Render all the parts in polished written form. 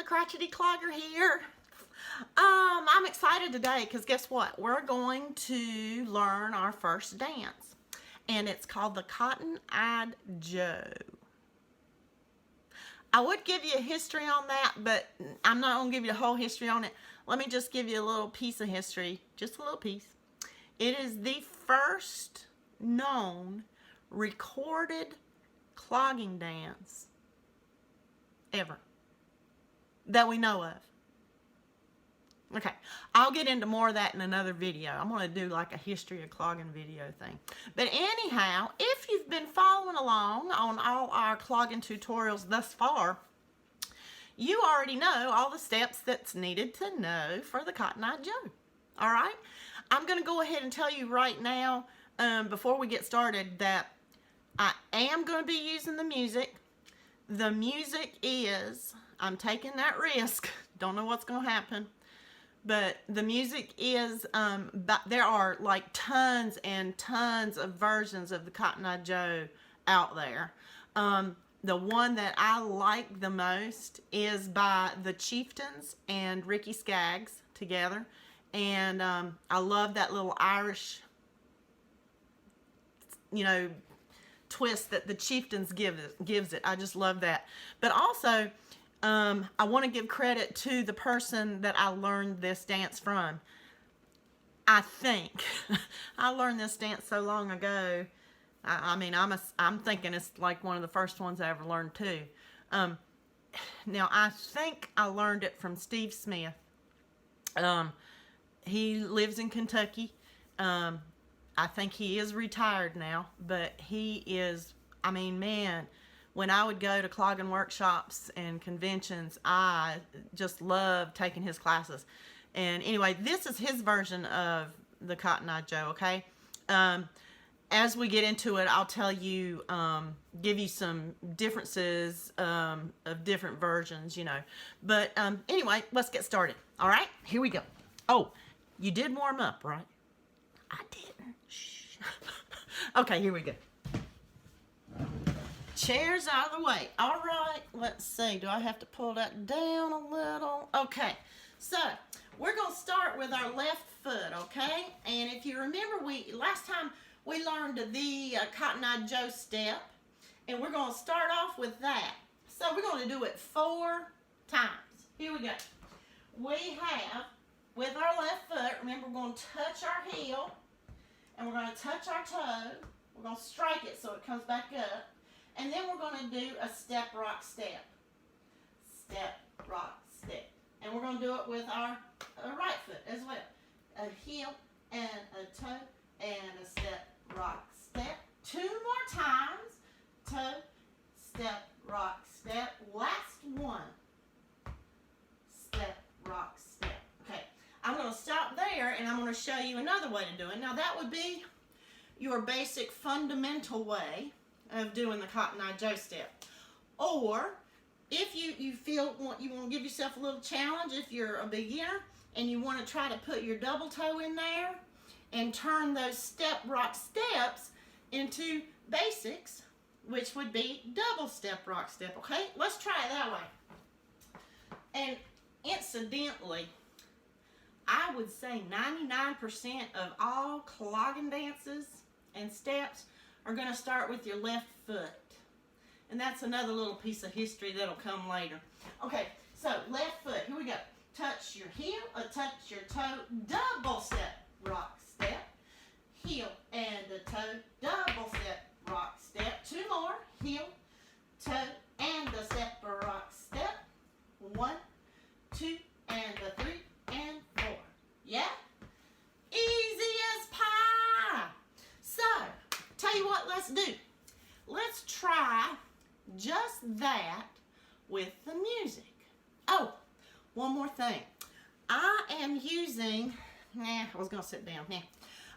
the Crochety Clogger here. I'm excited today because guess what? We're going to learn our first dance, and it's called the Cotton-Eyed Joe. I would give you a history on that, but I'm not going to give you the whole history on it. Let me just give you a little piece of history, just a little piece. It is the first known recorded clogging dance ever that we know of. Okay, I'll get into more of that in another video. I'm going to do like a history of clogging video thing. But anyhow, if you've been following along on all our clogging tutorials thus far, you already know all the steps that's needed to know for the Cotton-Eyed Joe. All right? I'm going to go ahead and tell you right now, before we get started, that I am going to be using the music. The music is, I'm taking that risk. Don't know what's going to happen. But the music is, there are like tons and tons of versions of the Cotton-Eyed Joe out there. The one that I like the most is by the Chieftains and Ricky Skaggs together. And I love that little Irish, you know, twist that the Chieftains gives it. I just love that. But also, I want to give credit to the person that I learned this dance from. I think I learned this dance so long ago. I mean, I'm thinking it's like one of the first ones I ever learned too. Now I think I learned it from Steve Smith. He lives in Kentucky. I think he is retired now, but he is, I mean, man, when I would go to clogging workshops and conventions, I just loved taking his classes. And anyway, this is his version of the Cotton-Eyed Joe, okay? As we get into it, I'll tell you, give you some differences of different versions, you know. But anyway, let's get started, all right? Here we go. Oh, you did warm up, right? I didn't. Shh. Okay, here we go. Chairs out of the way. All right, let's see. Do I have to pull that down a little? Okay, so we're going to start with our left foot, okay? And if you remember, last time we learned the Cotton-Eyed Joe step, and we're going to start off with that. So we're going to do it 4 times. Here we go. We have, with our left foot, remember we're going to touch our heel, and we're going to touch our toe. We're going to strike it so it comes back up. And then we're going to do a step, rock, step. Step, rock, step. And we're going to do it with our right foot as well. A heel and a toe and a step, rock, step. 2 more times. Toe, step, rock, step. Last one. Step, rock, step. Okay, I'm going to stop there and I'm going to show you another way to do it. Now that would be your basic fundamental way of doing the Cotton-Eyed Joe step. Or if you feel you want to give yourself a little challenge, if you're a beginner and you want to try to put your double toe in there and turn those step rock steps into basics, which would be double step rock step. Okay, let's try it that way. And incidentally, I would say 99% of all clogging dances and steps are going to start with your left foot. And that's another little piece of history that'll come later. Okay, so left foot, here we go. Touch your heel, touch your toe, double step, rock, step. Heel and a toe, double step, rock, step. 2 more, heel, toe, and a step, rock, step. 1, 2, and a 3, and 4. Yeah? Easy as pie. So, tell you what, let's do. Let's try just that with the music. Oh, one more thing. I am using, I was going to sit down.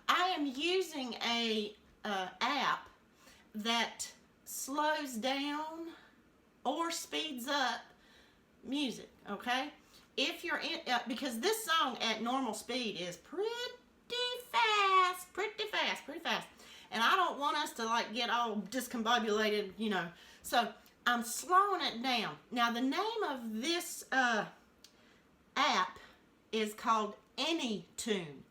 I am using a app that slows down or speeds up music, okay? If you're in, because this song at normal speed is pretty fast. And I don't want us to like get all discombobulated, you know. So I'm slowing it down. Now the name of this app is called Anytune,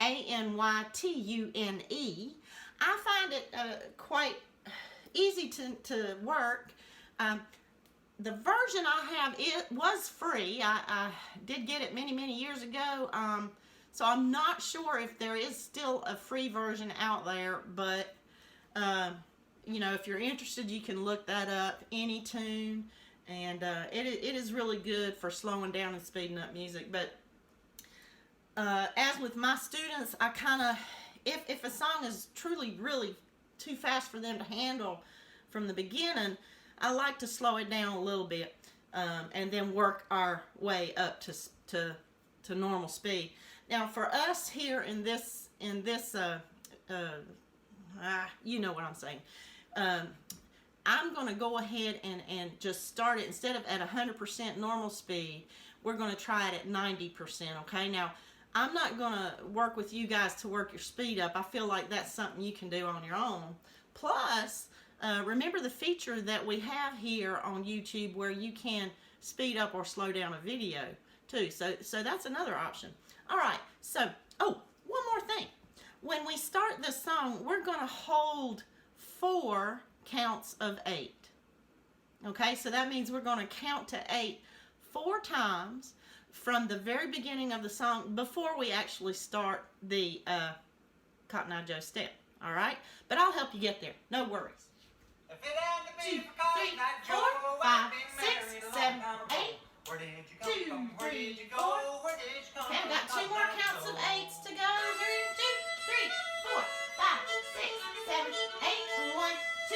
A-N-Y-T-U-N-E. I find it quite easy to work. The version I have, it was free. I did get it many years ago. So I'm not sure if there is still a free version out there, but you know, if you're interested, you can look that up, Anytune, and it is really good for slowing down and speeding up music. But as with my students, I kind of, if a song is truly really too fast for them to handle from the beginning, I like to slow it down a little bit and then work our way up to normal speed. Now for us here in this you know what I'm saying. I'm going to go ahead and just start it, instead of at 100% normal speed, we're going to try it at 90%, okay? Now, I'm not going to work with you guys to work your speed up. I feel like that's something you can do on your own. Plus, remember the feature that we have here on YouTube where you can speed up or slow down a video too. So that's another option. All right, so, oh, one more thing. When we start this song, we're going to hold 4 counts of 8. Okay, so that means we're going to count to 8 4 times from the very beginning of the song before we actually start the Cotton Eye Joe step. All right, but I'll help you get there. No worries. 2, 3, 4, 5, 6, 7, 8. 2, 3, 4. Okay, I've got 2 more counts of 8s to go. 2, 3, 4, 5, 6, 7, 8. 1, 2.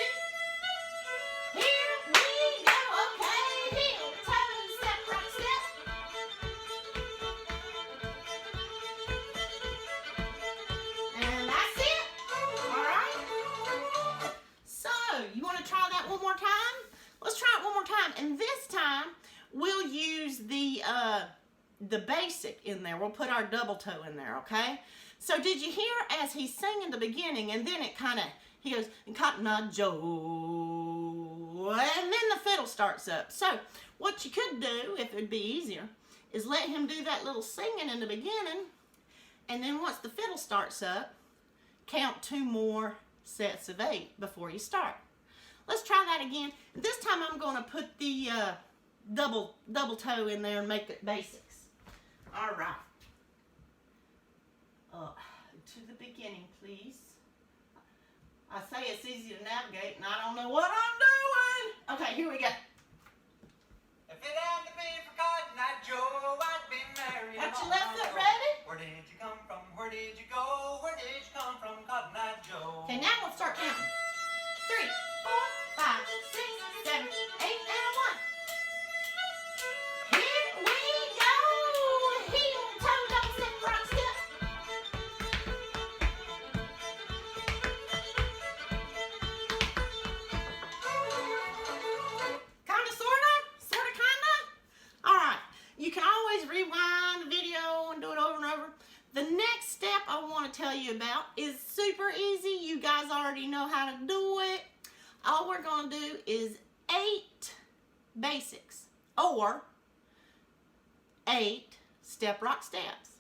Here we go. Okay, heel, toe, step, rock, step. And that's it. All right. So you want to try that one more time? Let's try it one more time. And this time we'll use the basic in there. We'll put our double toe in there, okay? So did you hear as he's singing the beginning, and then it kind of, he goes, Cotton Eye Joe, and then the fiddle starts up. So what you could do, if it would be easier, is let him do that little singing in the beginning, and then once the fiddle starts up, count 2 more sets of 8 before you start. Let's try that again. This time I'm going to put the double toe in there and make it basics. All right. To the beginning, please. I say it's easy to navigate, and I don't know what I'm doing. Okay, here we go. If it hadn't been for Cotton Eye Joe, I'd been married. Got your left foot ready? Where did you come from? Where did you go? Where did you come from, Cotton Eye Joe? Okay, now we'll start counting. 3, 4, 5, 6, 7, 8, and 1. Here we go. Heel, toe, double step, rock, step. Kinda, sorta, kinda. All right, you can always rewind the video and do it over and over. The next step I want to tell you about is super easy. You guys already know how to do it. All we're going to do is 8 basics or 8 step, rock, steps.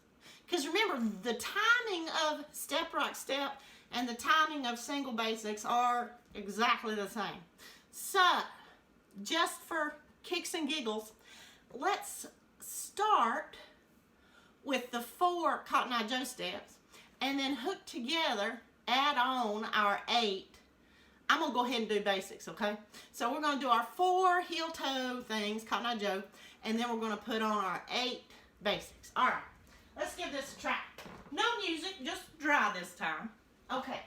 Because remember, the timing of step, rock, step and the timing of single basics are exactly the same. So, just for kicks and giggles, let's start with the 4 Cotton Eye Joe steps, and then hook together, add on our 8. I'm going to go ahead and do basics, okay? So we're going to do our 4 heel toe things, Cotton Eye Joe, and then we're going to put on our 8 basics. All right, let's give this a try. No music, just dry this time. Okay,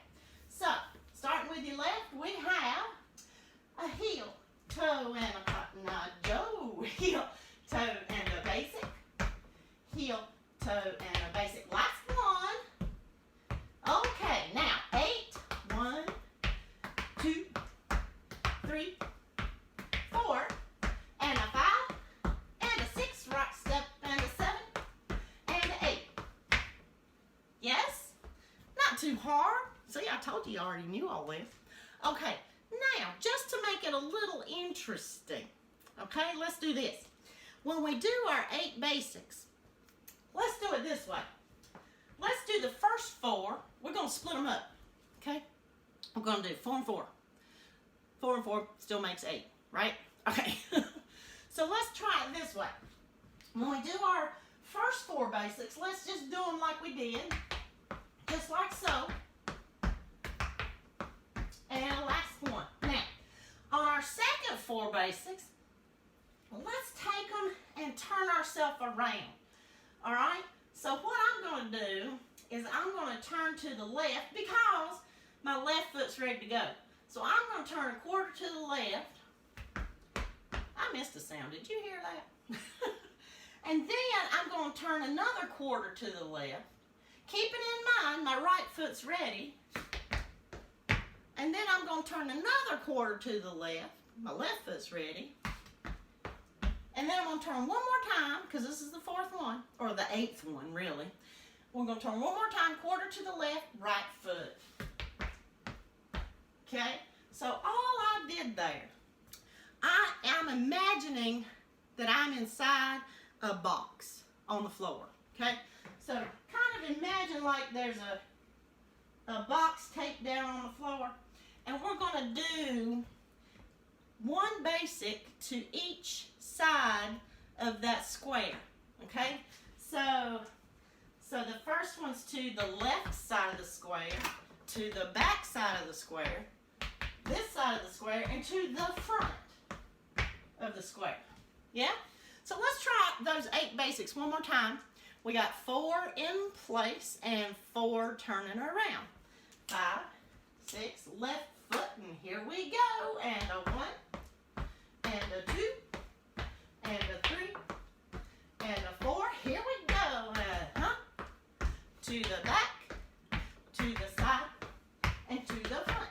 so starting with your left, we have a heel, toe, and a Cotton Eye Joe. Heel, toe, and a basic. Heel, toe, and a basic. Last one. Okay, now 8. 1, 2, 3, 4, and a 5, and a 6, rock step, and a 7, and an 8. Yes? Not too hard. See, I told you already knew all this. Okay, now, just to make it a little interesting. Okay, let's do this. When we do our 8 basics, let's do it this way. Let's do the first 4. We're going to split them up. Okay? We're going to do 4 and 4. 4 and 4 still makes 8, right? Okay. So let's try it this way. When we do our first 4 basics, let's just do them like we did. Just like so. And last one. Now, on our second 4 basics, let's take them and turn ourselves around. All right? So what I'm going to do is I'm going to turn to the left because my left foot's ready to go. So I'm going to turn a quarter to the left. I missed a sound. Did you hear that? And then I'm going to turn another quarter to the left. Keeping in mind my right foot's ready. And then I'm going to turn another quarter to the left. My left foot's ready. And then I'm going to turn one more time, because this is the 4th one, or the 8th one, really. We're going to turn one more time, quarter to the left, right foot. Okay? So all I did there, I am imagining that I'm inside a box on the floor. Okay? So kind of imagine like there's a box taped down on the floor, and we're going to do 1 basic to each side of that square. Okay? So the first one's to the left side of the square, to the back side of the square, this side of the square, and to the front of the square. Yeah? So let's try those 8 basics one more time. We got 4 in place and 4 turning around. 5, 6, left foot, and here we go. And a 1, and a 2, and a 3, and a 4. Here we go. To the back, to the side, and to the front.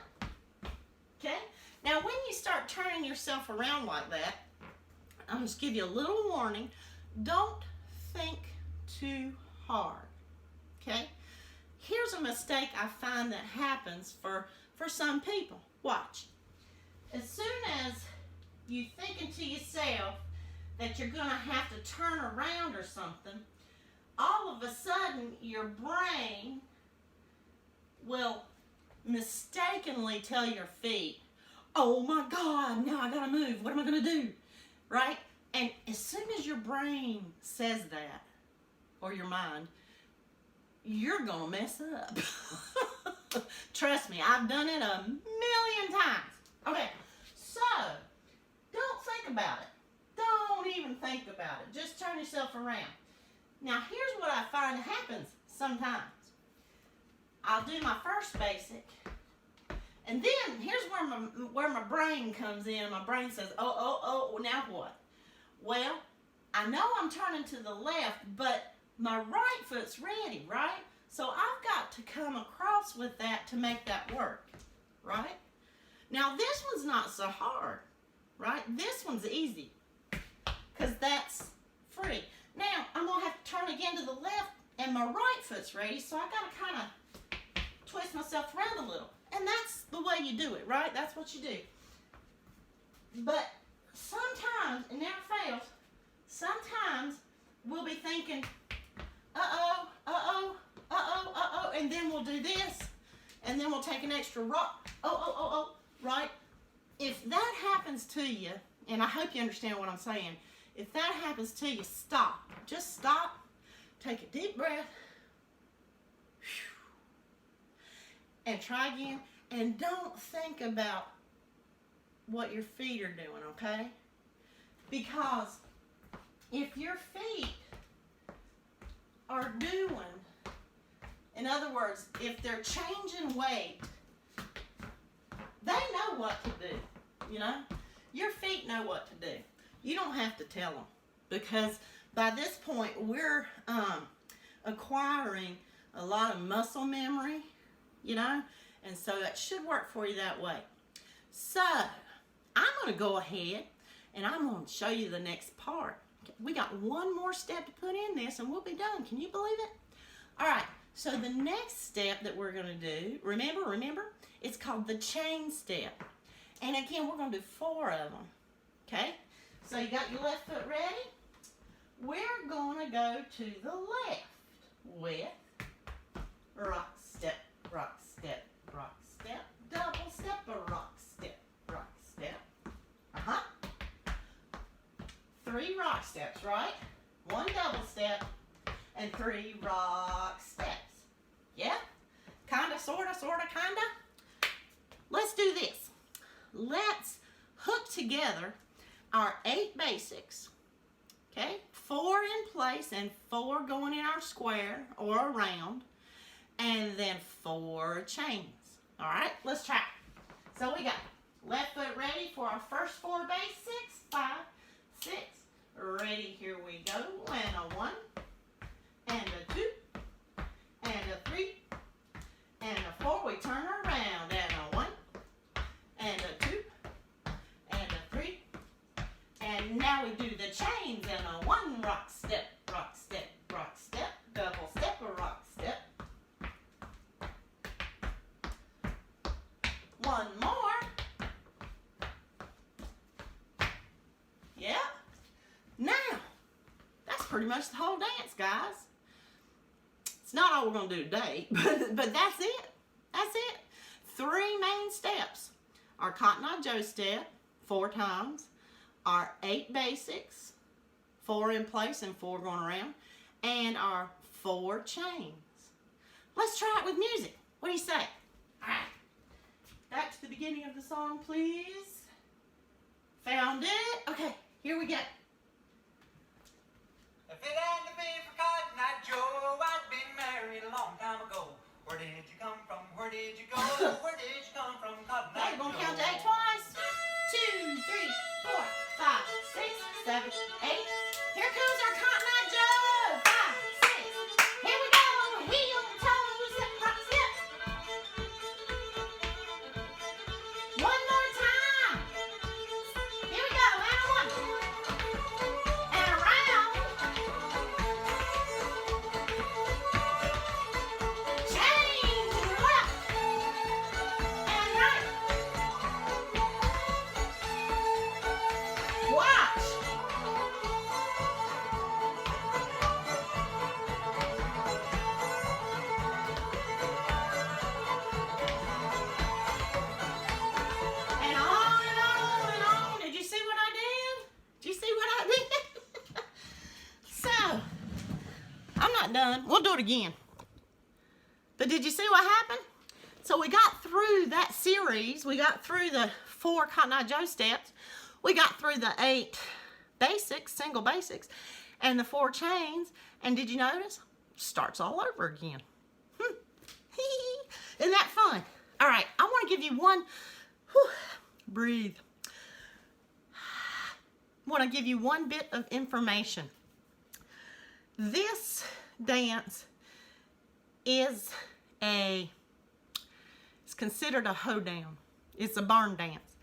Okay? Now when you start turning yourself around like that, I'm just give you a little warning. Don't think too hard. Okay? Here's a mistake I find that happens for some people. Watch. As soon as you thinking to yourself that you're going to have to turn around or something, all of a sudden your brain will mistakenly tell your feet, oh my God, now I gotta move. What am I gonna do? Right? And as soon as your brain says that, or your mind, you're gonna mess up. Trust me, I've done it a million times. Okay, so don't think about it. Don't even think about it. Just turn yourself around. Now here's what I find happens sometimes. I'll do my first basic, and then here's where my brain comes in. My brain says, oh, now what? Well, I know I'm turning to the left, but my right foot's ready, right? So I've got to come across with that to make that work, right? Now this one's not so hard, right? This one's easy, because that's free. Now, I'm going to have to turn again to the left, and my right foot's ready, so I got to kind of twist myself around a little. And that's the way you do it, right? That's what you do. But sometimes, it never fails, sometimes we'll be thinking, and then we'll do this, and then we'll take an extra rock, right? If that happens to you, and I hope you understand what I'm saying, if that happens to you, stop. Just stop. Take a deep breath. And try again. And don't think about what your feet are doing, okay? Because if your feet are doing, in other words, if they're changing weight, they know what to do, you know? Your feet know what to do. You don't have to tell them, because by this point we're acquiring a lot of muscle memory, you know, and so that should work for you that way. So I'm going to go ahead and I'm going to show you the next part. We got one more step to put in this and we'll be done. Can you believe it? All right, so the next step that we're going to do, remember, it's called the chain step. And again, we're going to do 4 of them. Okay? So you got your left foot ready? We're going to go to the left with rock, step, rock, step, rock, step, double step, a rock, step, rock, step. 3 rock steps, right? 1 double step and 3 rock steps. Yeah? Kinda, sorta, kinda. Let's do this. Let's hook together our 8 basics. Okay? 4 in place and 4 going in our square or around. And then 4 chains. Alright, let's try. So we got left foot ready for our first 4 basics. 5, 6. Ready, here we go. And a 1. And a 2. And a 3. And a 4. We turn around. And a 1. And a 2. And a 3. And now we do the chains. And a 1 rock step, rock step, rock step. Double step, a rock step. 1 more. Yeah. Now, that's pretty much the whole dance, guys. It's not all we're going to do today, but that's it. That's it. 3 main steps. Our Cotton Eye Joe step, 4 times. Our 8 basics, 4 in place and 4 going around. And our 4 chains. Let's try it with music. What do you say? All right. Back to the beginning of the song, please. Found it? Okay, here we go. If it hadn't been for Cotton Eye Joe, I'd been married a long time ago. Where did you come from? Where did you go? Where did you come from, Cotton Eye Okay, Joe? we're going to count to 8 twice. 2, 3, 4, 5, 6, 7, 8. Here comes our Cotton Eye Joe. 5, 6. Here we go. Heel, toe, step, rock, step. 1 more time. Here we go. And a 1. And around. Change left and right. Watch. And on and on and on. Did you see what I did? Did you see what I did? So, I'm not done. We'll do it again. But did you see what happened? So we got through that series. We got through the 4 Cotton Eye Joe steps. We got through the 8 basics, single basics, and the 4 chains. And did you notice? Starts all over again. Isn't that fun? All right, I want to give you one, breathe. I want to give you one bit of information. This dance is it's considered a hoedown. It's a barn dance.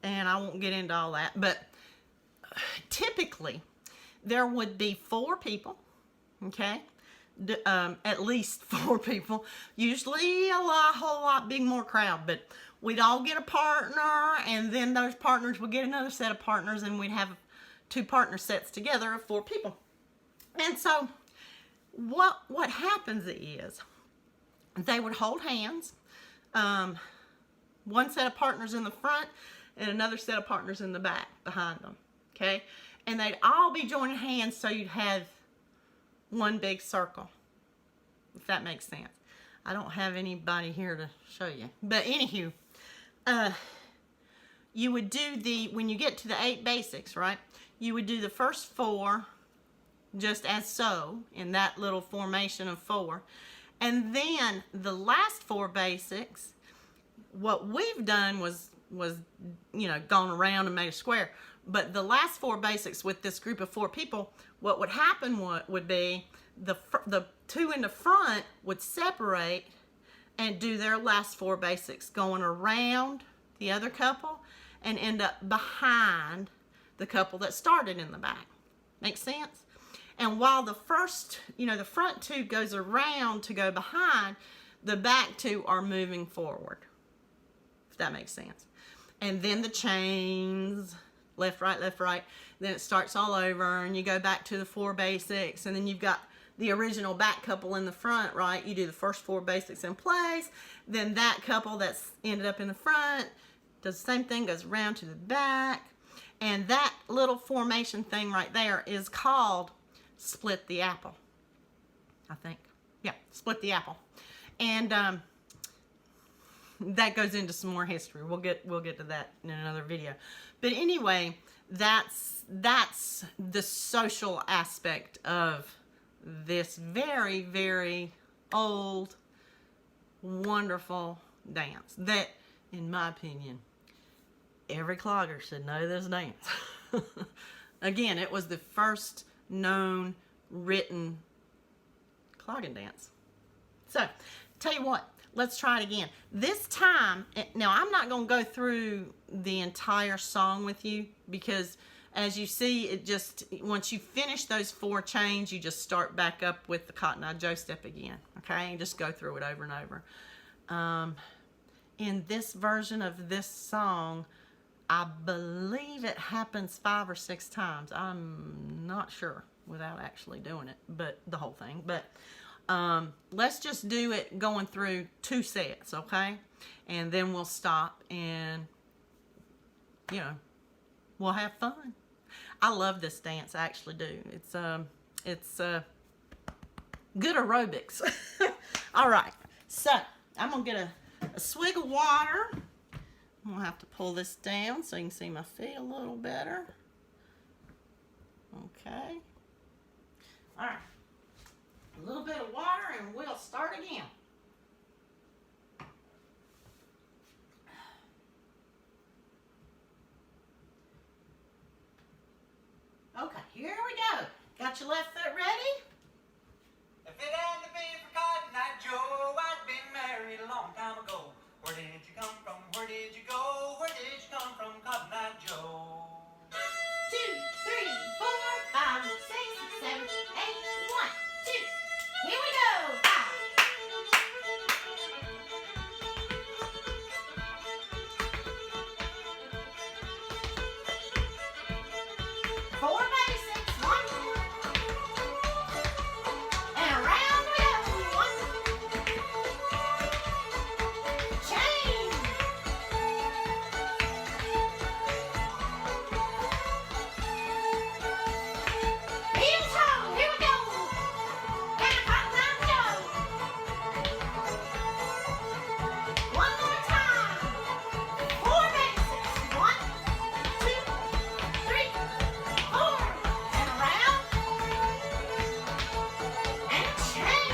And I won't get into all that, but typically there would be 4 people, okay? At least 4 people. Usually a whole lot big more crowd, but we'd all get a partner, and then those partners would get another set of partners, and we'd have 2 partner sets together of 4 people. And so what happens is they would hold hands, 1 set of partners in the front and another set of partners in the back behind them, okay? And they'd all be joining hands, so you'd have one big circle, if that makes sense. I don't have anybody here to show you. But anywho, you would do when you get to the 8 basics, right? You would do the first 4 just as so, in that little formation of 4. And then the last 4 basics, what we've done was gone around and made a square. But the last 4 basics with this group of 4 people, what would happen would be the 2 in the front would separate and do their last 4 basics, going around the other couple and end up behind the couple that started in the back. Make sense? And while the first, the front 2 goes around to go behind, the back 2 are moving forward, if that makes sense. and then the chains, left, right. Then it starts all over, and you go back to the 4 basics, and then you've got the original back couple in the front, right? You do the first 4 basics in place, then that couple that's ended up in the front does the same thing, goes around to the back, and that little formation thing right there is called split the apple, I think. Yeah, split the apple. And that goes into some more history. We'll get to that in another video. But anyway, that's the social aspect of this very, very old, wonderful dance that, in my opinion, every clogger should know this dance. Again, it was the first known written clogging dance. So, tell you what, let's try it again. This time, now I'm not going to go through the entire song with you, because as you see, it just, once you finish those 4 chains, you just start back up with the Cotton Eye Joe step again, okay? And just go through it over and over. In this version of this song, I believe it happens 5 or 6 times. I'm not sure without actually doing it, but the whole thing. But let's just do it going through 2 sets, okay? And then we'll stop and, you know, we'll have fun. I love this dance, I actually do. It's good aerobics. All right, so I'm gonna get a swig of water. I'm gonna have to pull this down so you can see my feet a little better. Okay. All right. A little bit of water and we'll start again. Okay, here we go. Got your left foot ready? If it hadn't been for Cotton Eye Joe, I'd been married a long time ago. Where did you come from? Where did you go? Where did you come from, Cotton Eye Joe? 2, 3, 4, 5, 6, 7, 8, 1, 2. Here we go. 5. 4 basics. 1. And around we go. 1. Chain. Heel toe. Here we go. And a Cotton Eye Joe. One more time. 4 basics. 1, 2, 3, 4. And around. And chain.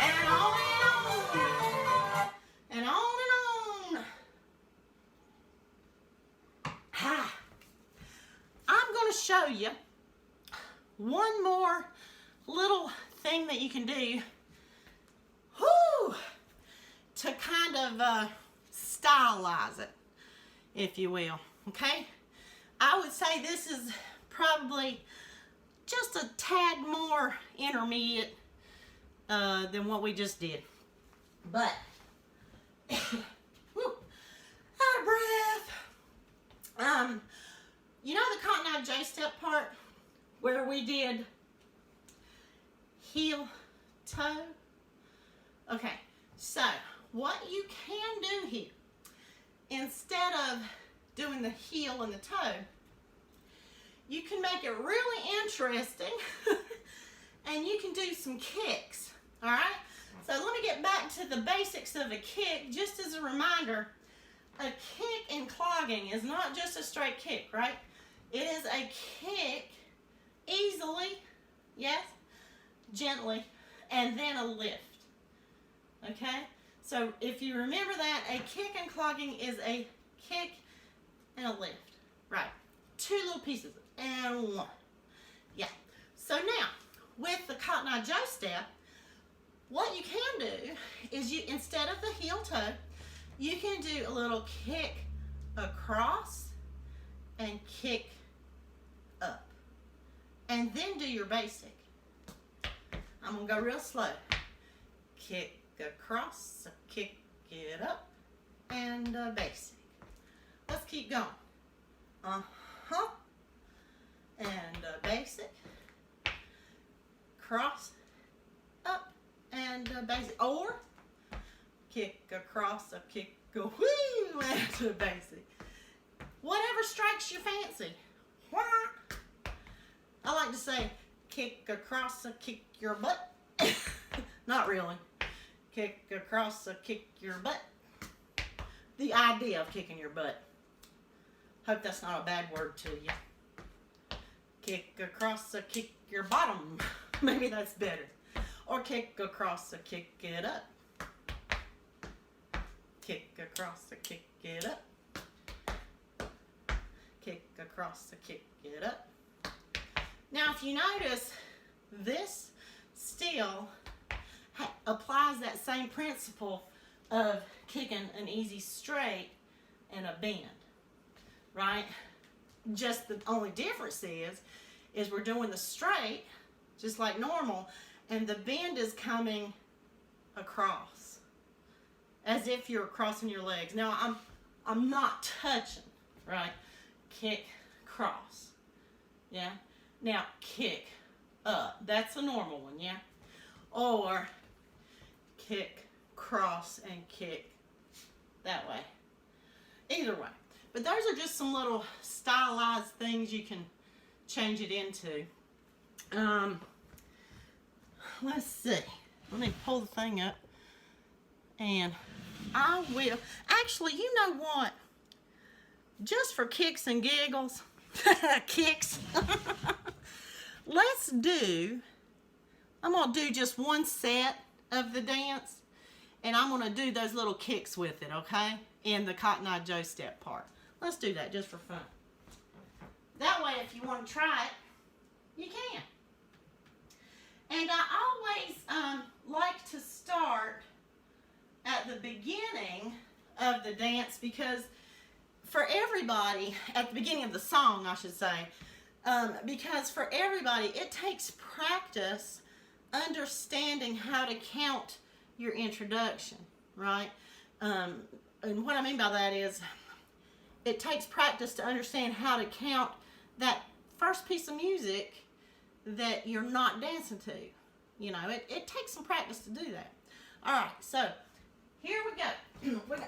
And on and on. And on and on. Ah. I'm going to show you one more little thing that you can do, whoo, to kind of stylize it, if you will, okay? I would say this is probably just a tad more intermediate than what we just did. But, whew, out of breath. You know the Cotton Eye Joe step part where we did heel, toe? Okay, so what you can do here, instead of doing the heel and the toe, you can make it really interesting and you can do some kicks, all right? So let me get back to the basics of a kick. Just as a reminder, a kick in clogging is not just a straight kick, right? It is a kick easily, yes, gently, and then a lift, okay? So if you remember that, a kick in clogging is a kick and a lift, right? 2 little pieces, and 1. Yeah. So now, with the Cotton Eye Joe step, what you can do is you, instead of the heel toe, you can do a little kick across and kick up. and then do your basic. I'm gonna go real slow. Kick across, kick it up, and basic. Let's keep going. Uh-huh. And basic. Cross, up, and basic. Or kick across, a kick, go whoo, and basic. Whatever strikes your fancy. I like to say, kick across, a kick your butt. Not really. Kick across, a kick your butt. The idea of kicking your butt. Hope that's not a bad word to you. Kick across, a kick your bottom. Maybe that's better. Or kick across, a kick it up. Kick across, a kick it up. Kick across, a kick it up. Now, if you notice, this still applies that same principle of kicking an easy straight and a bend, right? Just the only difference is we're doing the straight just like normal, and the bend is coming across as if you're crossing your legs. Now, I'm not touching, right? Kick, cross, yeah? Now, kick up. That's a normal one, yeah? Or kick, cross, and kick that way. Either way. But those are just some little stylized things you can change it into. Let's see. Let me pull the thing up. And I will. Actually, you know what? Just for kicks and giggles. Kicks. I'm going to do just one set of the dance. And I'm going to do those little kicks with it, okay? In the Cotton Eye Joe step part. Let's do that just for fun. That way, if you want to try it, you can. And I always like to start at the beginning of the dance because for everybody, at the beginning of the song, I should say, because for everybody, it takes practice understanding how to count your introduction, right? And what I mean by that is it takes practice to understand how to count that first piece of music that you're not dancing to. You know, it takes some practice to do that. All right, so here we go.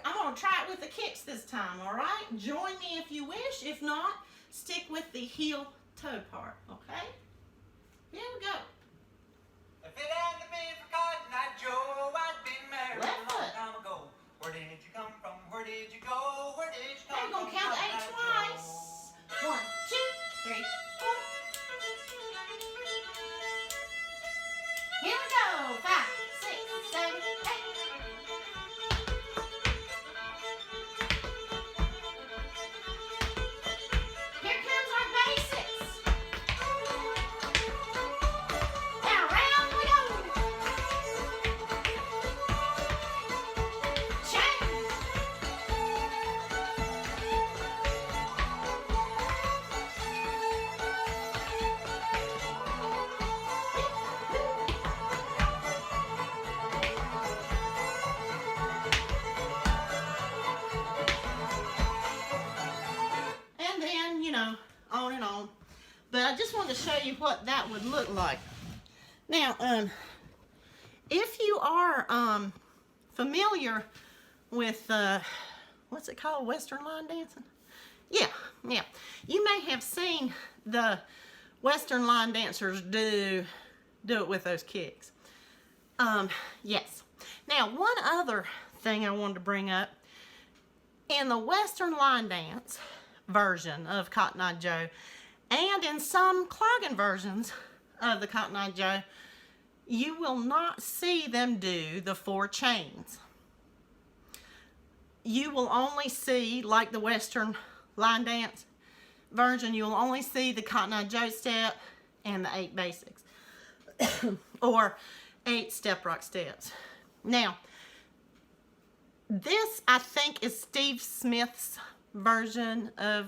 I'm going to try it with the kicks this time, all right? Join me if you wish. If not, stick with the heel-toe part, okay? Here we go. If it hadn't been for Cotton Eye Joe, I'd been married Left a long foot. time ago. Where did you come from? Where did you go? Where did you Now come you're going from? to count the Cotton eight Eye twice. Joe? 1, 2, 3, 4. Here we go. 5, 6, 7, 8. Here comes our basics. Now round we go. Change. And then, you know, on and on. But I just wanted to show you what that would look like. Now, if you are familiar with, what's it called, Western line dancing? Yeah. You may have seen the Western line dancers do it with those kicks. Yes. Now, one other thing I wanted to bring up. In the Western line dance version of Cotton Eye Joe, and in some clogging versions of the Cotton Eye Joe, you will not see them do the 4 chains. You will only see, like the Western line dance version, you will only see the Cotton Eye Joe step and the 8 basics. Or 8 step rock steps. Now, this, I think, is Steve Smith's version of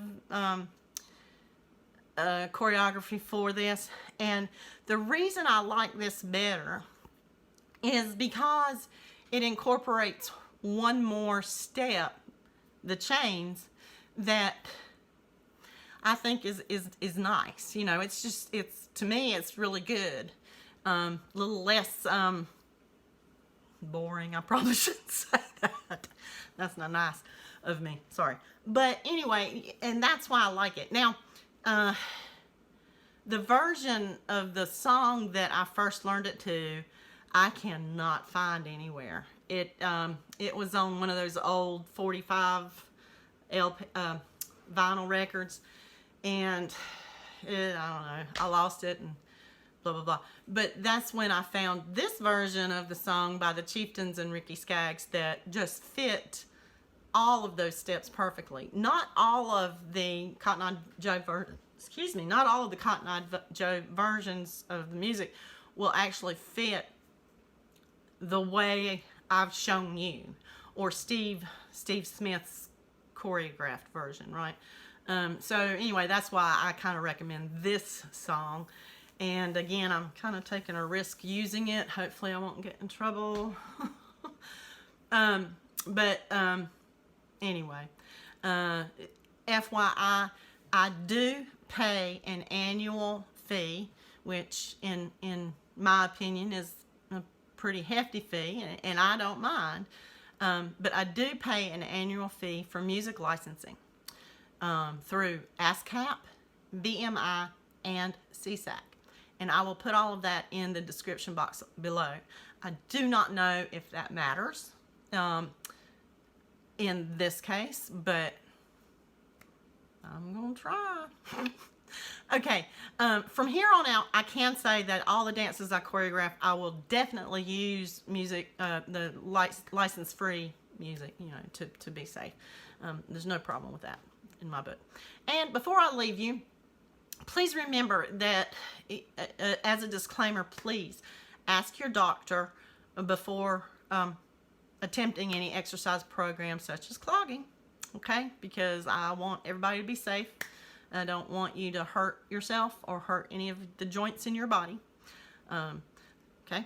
choreography for this, and the reason I like this better is because it incorporates one more step, the chains, that I think is nice. You know, it's just, to me, it's really good. A little less boring. I probably shouldn't say that. That's not nice of me. Sorry. But anyway, and that's why I like it. Now, the version of the song that I first learned it to, I cannot find anywhere. It was on one of those old 45 LP, vinyl records, and I don't know, I lost it and blah blah blah. But that's when I found this version of the song by the Chieftains and Ricky Skaggs that just fit all of those steps perfectly. Not all of the Cotton Eye Joe not all of the Cotton Eye Joe versions of the music will actually fit the way I've shown you, or Steve Smith's choreographed version, right? So anyway, that's why I kind of recommend this song. And again, I'm kind of taking a risk using it. Hopefully I won't get in trouble. Anyway, FYI, I do pay an annual fee, which in my opinion is a pretty hefty fee, and I don't mind. But I do pay an annual fee for music licensing through ASCAP, BMI, and SESAC. And I will put all of that in the description box below. I do not know if that matters in this case, but I'm going to try. Okay, from here on out, I can say that all the dances I choreograph, I will definitely use music, the license-free music, you know, to be safe. There's no problem with that in my book. And before I leave you, please remember that, as a disclaimer, please ask your doctor before attempting any exercise program such as clogging, okay? Because I want everybody to be safe. I don't want you to hurt yourself or hurt any of the joints in your body. Okay?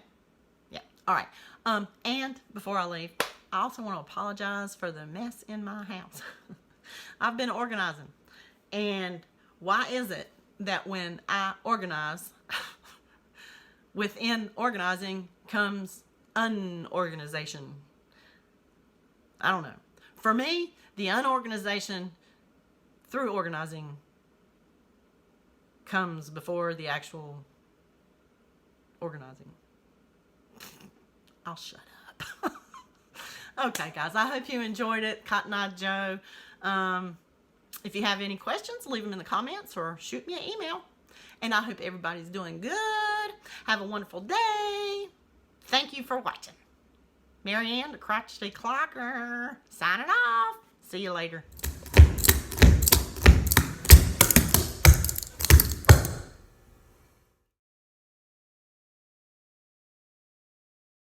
Yeah. All right. And before I leave, I also want to apologize for the mess in my house. I've been organizing. And why is it that when I organize, within organizing comes unorganization? I don't know. For me, the unorganization through organizing comes before the actual organizing. I'll shut up. Okay, guys, I hope you enjoyed it. Cotton Eye Joe. If you have any questions, leave them in the comments or shoot me an email. And I hope everybody's doing good. Have a wonderful day. Thank you for watching. Marieanne, the Crochety Clogger, signing off. See you later.